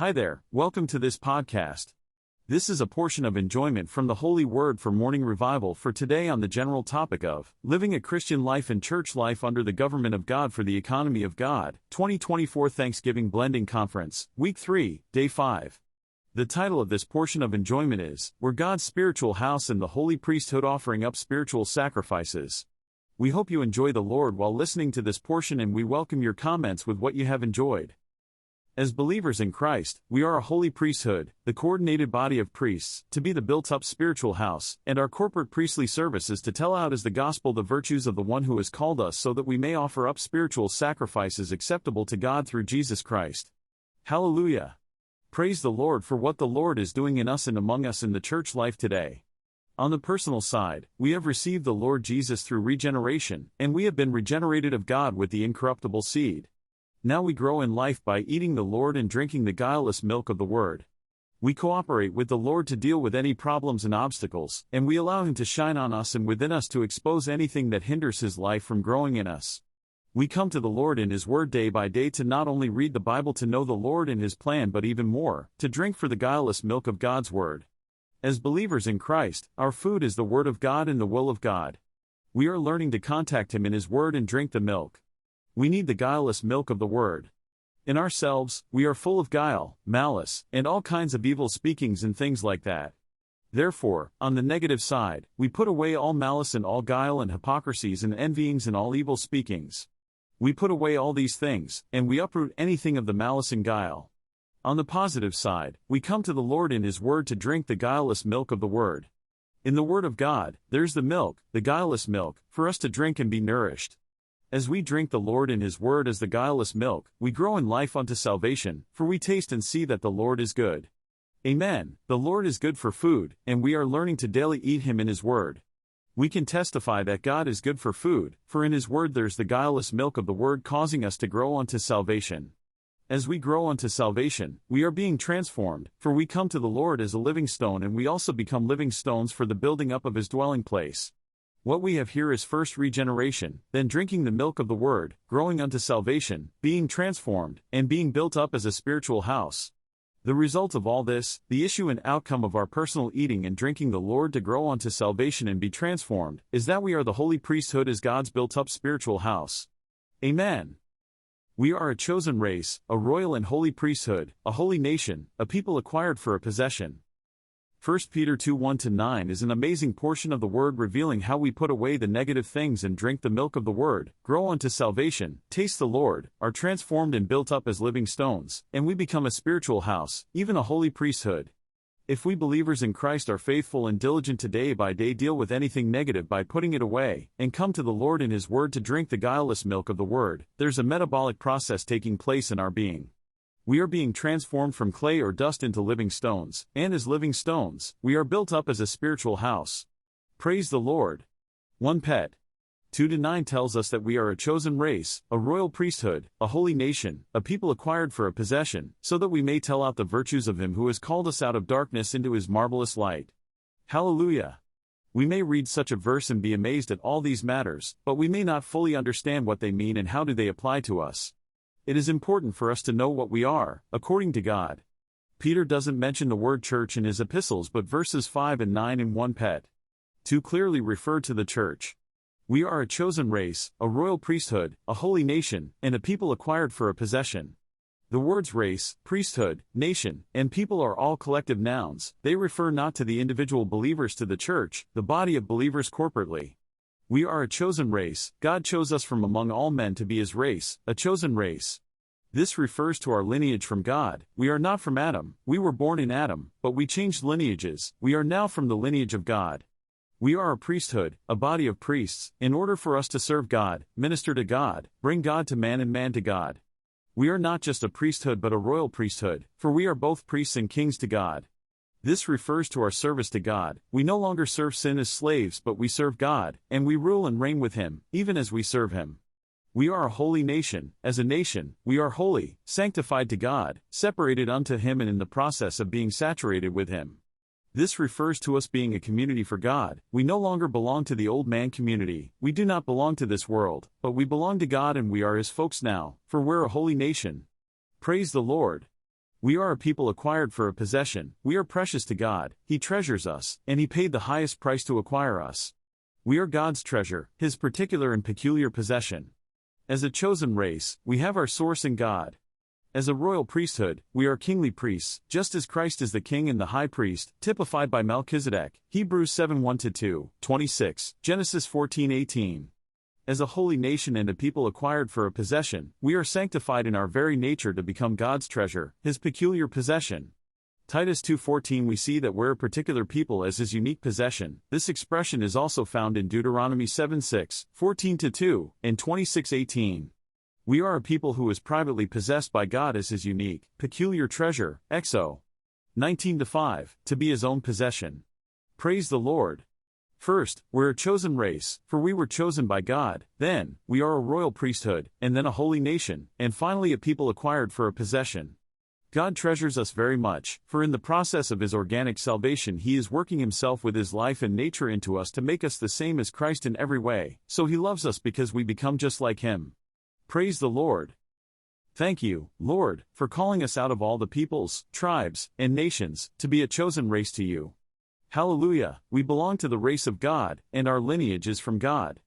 Hi there, welcome to this podcast. This is a portion of enjoyment from the Holy Word for Morning Revival for today on the general topic of living a Christian life and church life under the government of God for the economy of God, 2024 Thanksgiving Blending Conference, Week 3, Day 5. The title of this portion of enjoyment is, We're God's Spiritual House and the Holy Priesthood Offering Up Spiritual Sacrifices. We hope you enjoy the Lord while listening to this portion, and we welcome your comments with what you have enjoyed. As believers in Christ, we are a holy priesthood, the coordinated body of priests, to be the built-up spiritual house, and our corporate priestly service is to tell out as the gospel the virtues of the one who has called us so that we may offer up spiritual sacrifices acceptable to God through Jesus Christ. Hallelujah! Praise the Lord for what the Lord is doing in us and among us in the church life today. On the personal side, we have received the Lord Jesus through regeneration, and we have been regenerated of God with the incorruptible seed. Now we grow in life by eating the Lord and drinking the guileless milk of the Word. We cooperate with the Lord to deal with any problems and obstacles, and we allow Him to shine on us and within us to expose anything that hinders His life from growing in us. We come to the Lord in His Word day by day to not only read the Bible to know the Lord and His plan, but even more, to drink for the guileless milk of God's Word. As believers in Christ, our food is the Word of God and the will of God. We are learning to contact Him in His Word and drink the milk. We need the guileless milk of the Word. In ourselves, we are full of guile, malice, and all kinds of evil speakings and things like that. Therefore, on the negative side, we put away all malice and all guile and hypocrisies and envyings and all evil speakings. We put away all these things, and we uproot anything of the malice and guile. On the positive side, we come to the Lord in His Word to drink the guileless milk of the Word. In the Word of God, there's the milk, the guileless milk, for us to drink and be nourished. As we drink the Lord in His Word as the guileless milk, we grow in life unto salvation, for we taste and see that the Lord is good. Amen. The Lord is good for food, and we are learning to daily eat Him in His Word. We can testify that God is good for food, for in His Word there's the guileless milk of the Word causing us to grow unto salvation. As we grow unto salvation, we are being transformed, for we come to the Lord as a living stone, and we also become living stones for the building up of His dwelling place. What we have here is first regeneration, then drinking the milk of the Word, growing unto salvation, being transformed, and being built up as a spiritual house. The result of all this, the issue and outcome of our personal eating and drinking the Lord to grow unto salvation and be transformed, is that we are the holy priesthood as God's built-up spiritual house. Amen. We are a chosen race, a royal and holy priesthood, a holy nation, a people acquired for a possession. 1 Peter 2:1-9 is an amazing portion of the Word revealing how we put away the negative things and drink the milk of the Word, grow unto salvation, taste the Lord, are transformed and built up as living stones, and we become a spiritual house, even a holy priesthood. If we believers in Christ are faithful and diligent to day by day deal with anything negative by putting it away, and come to the Lord in His Word to drink the guileless milk of the Word, there's a metabolic process taking place in our being. We are being transformed from clay or dust into living stones, and as living stones, we are built up as a spiritual house. Praise the Lord. 1 Pet 2-9 tells us that we are a chosen race, a royal priesthood, a holy nation, a people acquired for a possession, so that we may tell out the virtues of Him who has called us out of darkness into His marvelous light. Hallelujah. We may read such a verse and be amazed at all these matters, but we may not fully understand what they mean and how do they apply to us. It is important for us to know what we are, according to God. Peter doesn't mention the word church in his epistles, but verses 5 and 9 in 1 Pet 2 clearly refer to the church. We are a chosen race, a royal priesthood, a holy nation, and a people acquired for a possession. The words race, priesthood, nation, and people are all collective nouns. They refer not to the individual believers, to the church, the body of believers corporately. We are a chosen race. God chose us from among all men to be His race, a chosen race. This refers to our lineage from God. We are not from Adam. We were born in Adam, but we changed lineages. We are now from the lineage of God. We are a priesthood, a body of priests, in order for us to serve God, minister to God, bring God to man and man to God. We are not just a priesthood but a royal priesthood, for we are both priests and kings to God. This refers to our service to God. We no longer serve sin as slaves, but we serve God, and we rule and reign with Him, even as we serve Him. We are a holy nation. As a nation, we are holy, sanctified to God, separated unto Him, and in the process of being saturated with Him. This refers to us being a community for God. We no longer belong to the old man community. We do not belong to this world, but we belong to God, and we are His folks now, for we're a holy nation. Praise the Lord. We are a people acquired for a possession, we are precious to God, He treasures us, and He paid the highest price to acquire us. We are God's treasure, His particular and peculiar possession. As a chosen race, we have our source in God. As a royal priesthood, we are kingly priests, just as Christ is the king and the high priest, typified by Melchizedek, Hebrews 7:1-2, 26, Genesis 14:18. As a holy nation and a people acquired for a possession, we are sanctified in our very nature to become God's treasure, His peculiar possession. Titus 2:14. We see that we're a particular people as His unique possession. This expression is also found in Deuteronomy 7:6, 14-2, and 26:18. We are a people who is privately possessed by God as His unique, peculiar treasure, Exo 19-5, to be His own possession. Praise the Lord. First, we're a chosen race, for we were chosen by God, then, we are a royal priesthood, and then a holy nation, and finally a people acquired for a possession. God treasures us very much, for in the process of His organic salvation He is working Himself with His life and nature into us to make us the same as Christ in every way, so He loves us because we become just like Him. Praise the Lord. Thank you, Lord, for calling us out of all the peoples, tribes, and nations, to be a chosen race to You. Hallelujah, we belong to the race of God, and our lineage is from God.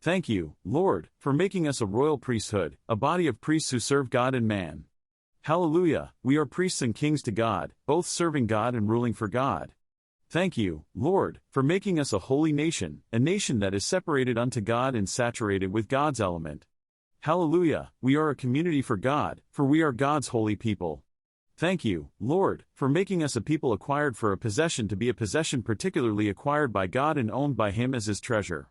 Thank You, Lord, for making us a royal priesthood, a body of priests who serve God and man. Hallelujah, we are priests and kings to God, both serving God and ruling for God. Thank You, Lord, for making us a holy nation, a nation that is separated unto God and saturated with God's element. Hallelujah, we are a community for God, for we are God's holy people. Thank You, Lord, for making us a people acquired for a possession to be a possession particularly acquired by God and owned by Him as His treasure.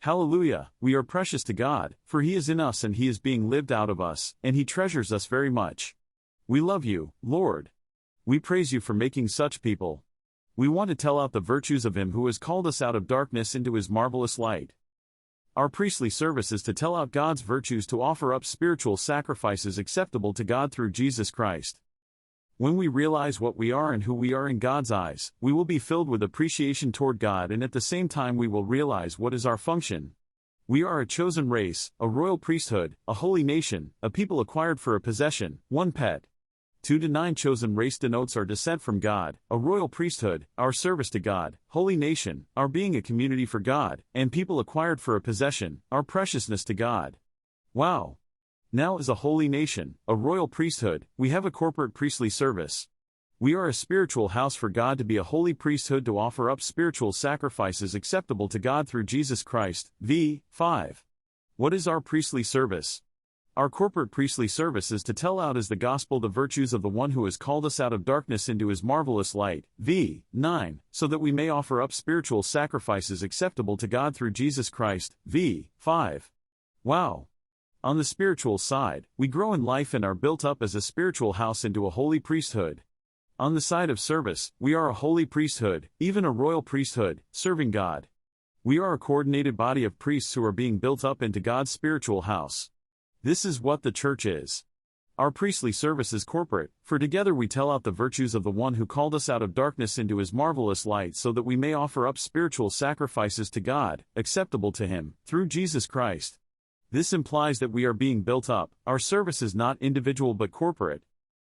Hallelujah, we are precious to God, for He is in us and He is being lived out of us, and He treasures us very much. We love You, Lord. We praise You for making such people. We want to tell out the virtues of Him who has called us out of darkness into His marvelous light. Our priestly service is to tell out God's virtues, to offer up spiritual sacrifices acceptable to God through Jesus Christ. When we realize what we are and who we are in God's eyes, we will be filled with appreciation toward God, and at the same time we will realize what is our function. We are a chosen race, a royal priesthood, a holy nation, a people acquired for a possession, 1 Pet. 2-9. Chosen race denotes our descent from God, a royal priesthood, our service to God, holy nation, our being a community for God, and people acquired for a possession, our preciousness to God. Wow! Now as a holy nation, a royal priesthood, we have a corporate priestly service. We are a spiritual house for God, to be a holy priesthood, to offer up spiritual sacrifices acceptable to God through Jesus Christ. V. 5. What is our priestly service? Our corporate priestly service is to tell out as the gospel the virtues of the one who has called us out of darkness into His marvelous light. V. 9. So that we may offer up spiritual sacrifices acceptable to God through Jesus Christ. V. 5. Wow! On the spiritual side, we grow in life and are built up as a spiritual house into a holy priesthood. On the side of service, we are a holy priesthood, even a royal priesthood, serving God. We are a coordinated body of priests who are being built up into God's spiritual house. This is what the church is. Our priestly service is corporate, for together we tell out the virtues of the one who called us out of darkness into His marvelous light, so that we may offer up spiritual sacrifices to God, acceptable to Him, through Jesus Christ. This implies that we are being built up. Our service is not individual but corporate.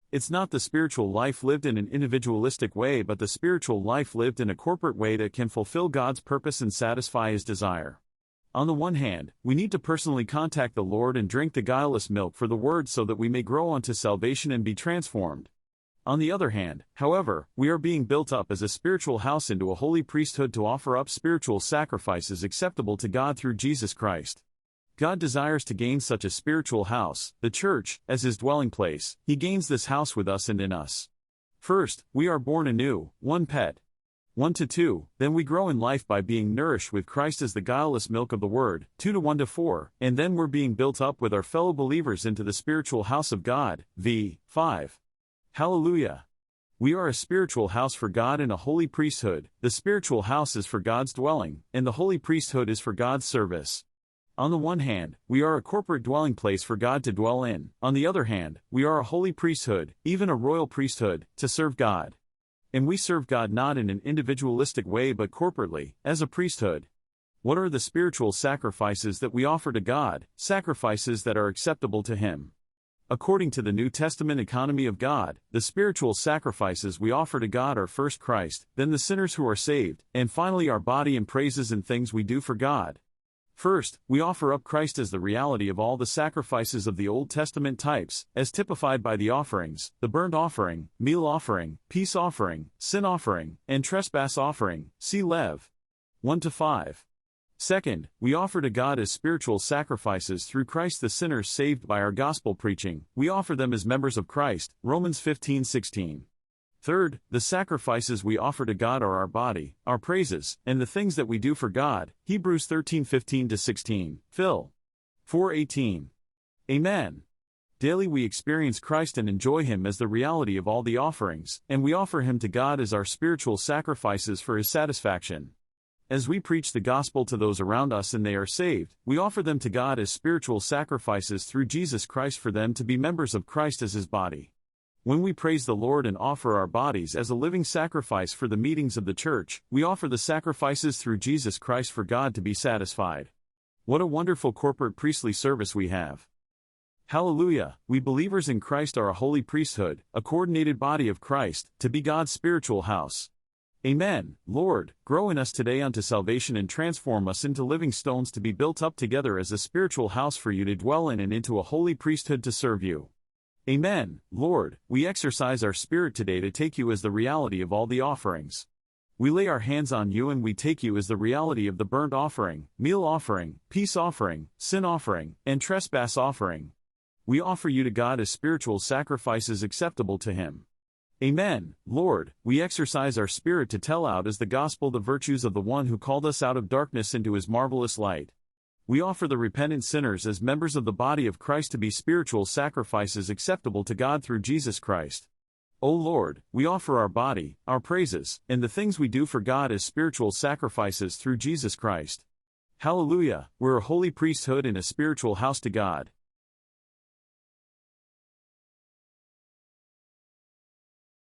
It's not the spiritual life lived in an individualistic way, but the spiritual life lived in a corporate way that can fulfill God's purpose and satisfy His desire. On the one hand, we need to personally contact the Lord and drink the guileless milk for the Word so that we may grow unto salvation and be transformed. On the other hand, however, we are being built up as a spiritual house into a holy priesthood, to offer up spiritual sacrifices acceptable to God through Jesus Christ. God desires to gain such a spiritual house, the church, as His dwelling place. He gains this house with us and in us. First, we are born anew, 1 Pet. 1-2, then we grow in life by being nourished with Christ as the guileless milk of the Word, 2-1-4, and then we're being built up with our fellow believers into the spiritual house of God, v. 5. Hallelujah! We are a spiritual house for God and a holy priesthood. The spiritual house is for God's dwelling, and the holy priesthood is for God's service. On the one hand, we are a corporate dwelling place for God to dwell in. On the other hand, we are a holy priesthood, even a royal priesthood, to serve God. And we serve God not in an individualistic way but corporately, as a priesthood. What are the spiritual sacrifices that we offer to God, sacrifices that are acceptable to Him? According to the New Testament economy of God, the spiritual sacrifices we offer to God are first Christ, then the sinners who are saved, and finally our body and praises and things we do for God. First, we offer up Christ as the reality of all the sacrifices of the Old Testament types, as typified by the offerings, the burnt offering, meal offering, peace offering, sin offering, and trespass offering. See Lev. 1-5. Second, we offer to God as spiritual sacrifices through Christ the sinners saved by our gospel preaching. We offer them as members of Christ. Romans 15:16. Third, the sacrifices we offer to God are our body, our praises, and the things that we do for God. Hebrews 13:15-16. Phil. 4:18. Amen. Daily we experience Christ and enjoy Him as the reality of all the offerings, and we offer Him to God as our spiritual sacrifices for His satisfaction. As we preach the gospel to those around us and they are saved, we offer them to God as spiritual sacrifices through Jesus Christ for them to be members of Christ as His body. When we praise the Lord and offer our bodies as a living sacrifice for the meetings of the church, we offer the sacrifices through Jesus Christ for God to be satisfied. What a wonderful corporate priestly service we have. Hallelujah! We believers in Christ are a holy priesthood, a coordinated body of Christ, to be God's spiritual house. Amen. Lord, grow in us today unto salvation and transform us into living stones to be built up together as a spiritual house for you to dwell in and into a holy priesthood to serve you. Amen. Lord, we exercise our spirit today to take you as the reality of all the offerings. We lay our hands on you and we take you as the reality of the burnt offering, meal offering, peace offering, sin offering, and trespass offering. We offer you to God as spiritual sacrifices acceptable to Him. Amen. Lord, we exercise our spirit to tell out as the gospel the virtues of the one who called us out of darkness into His marvelous light. We offer the repentant sinners as members of the body of Christ to be spiritual sacrifices acceptable to God through Jesus Christ. O Lord, we offer our body, our praises, and the things we do for God as spiritual sacrifices through Jesus Christ. Hallelujah, we're a holy priesthood and a spiritual house to God.